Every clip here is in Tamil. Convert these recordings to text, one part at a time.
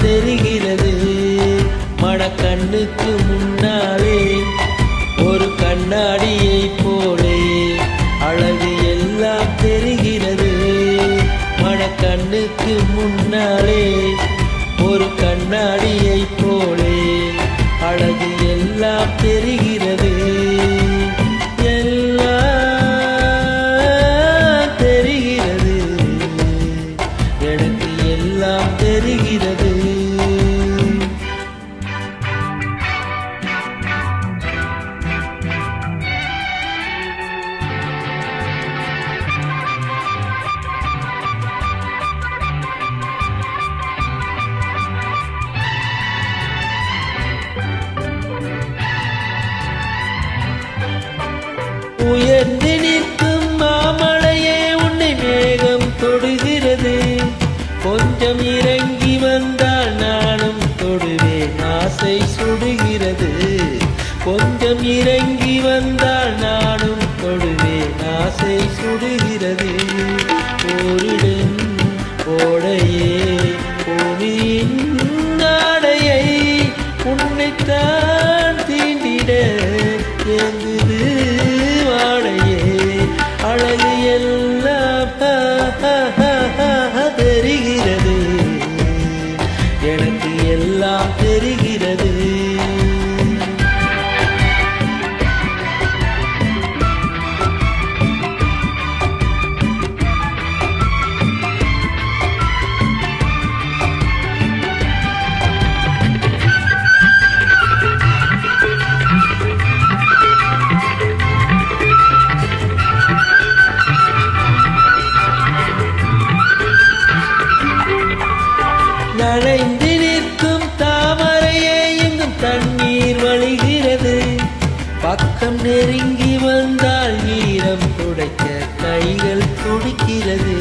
தெரிகிறது. மனக்கண்ணுக்கு முன்னாலே ஒரு கண்ணாடியை போலே அழகு எல்லாம் தெரிகிறது. மனக்கண்ணுக்கு முன்னாலே ஒரு கண்ணாடியை போலே அழகு எல்லாம் தெரிகிறது. எல்லாம் தெரிகிறது, எனக்கு எல்லாம் தெரிகிறது. உயர்ந்து நிற்கும் மாமலையே உன்னை மேகம் தொடுகிறது. கொஞ்சம் இறங்கி வந்தால் நானும் தொடுவேன், ஆசை சுடுகிறது. கொஞ்சம் இறங்கி வந்தால் நானும் தொடுவேன், ஆசை சுடுகிறது. ஓரிடும் ஓடையே பூமியின் நாடையை உன்னைத்தான் தீண்டிட எங்குது வாடையே. அழகு எல்லாம் தெரிகிறது, எனக்கு எல்லாம் தெரிகிறது. நனைந்து நிற்கும் தாமரையே எங்கும் தண்ணீர் வழிகிறது. பக்கம் நெருங்கி வந்தால் ஈரம் துடைக்க கைகள் துடிக்கிறது.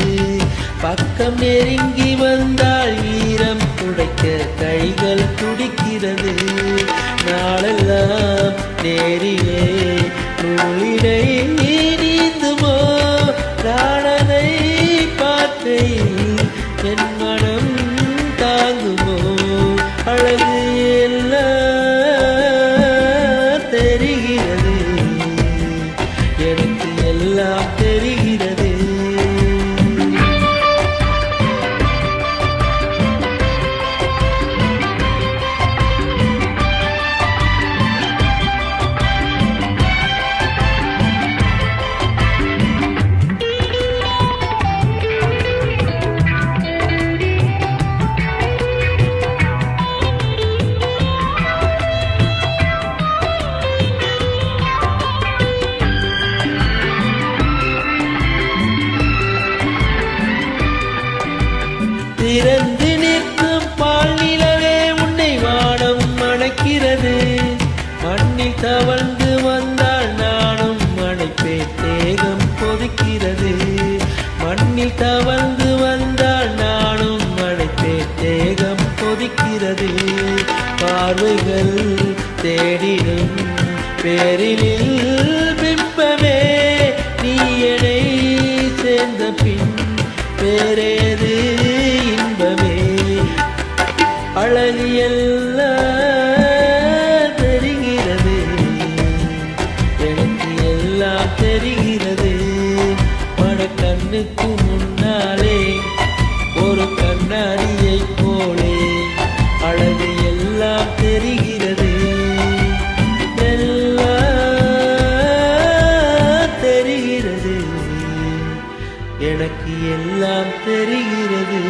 பக்கம் நெருங்கி வந்தால் ஈரம் துடைக்க கைகள் துடிக்கிறது. நாளெல்லாம் நேரிலே நூலினை நீந்துமோ, நாடனை பார்க்கையில் என் மனம் தாங்குமோ. அழகு எல்லாம் தெரிகிறது, எனக்கு எல்லாம் தெரிகிறது. திறந்து நிற்கும் பால் நிலவே உன்னை வானம் மணக்கிறது. மண்ணில் தவழ்ந்து வந்தால் நானும் மணைப்பேன், தேகம் கொதிக்கிறது. மண்ணில் தவழ்ந்து வந்தால் நானும் மணைப்பேன், தேகம் கொதிக்கிறது. பார்வைகள் தேடிடும் பேரிலில் பிம்பமே நீ என்னை சேர்ந்த பின் வேறேது இன்பமே. அழகு எல்லாம் தெரிகிறது, எனக்கு எல்லாம் தெரிகிறது. மனக்கண்ணுக்கு முன்னாலே ஒரு கண்ணாடியை போலே அழகு எல்லாம் தெரிகிறது. எல்லாம் தெரிகிறது, எனக்கு எல்லாம் தெரிகிறது.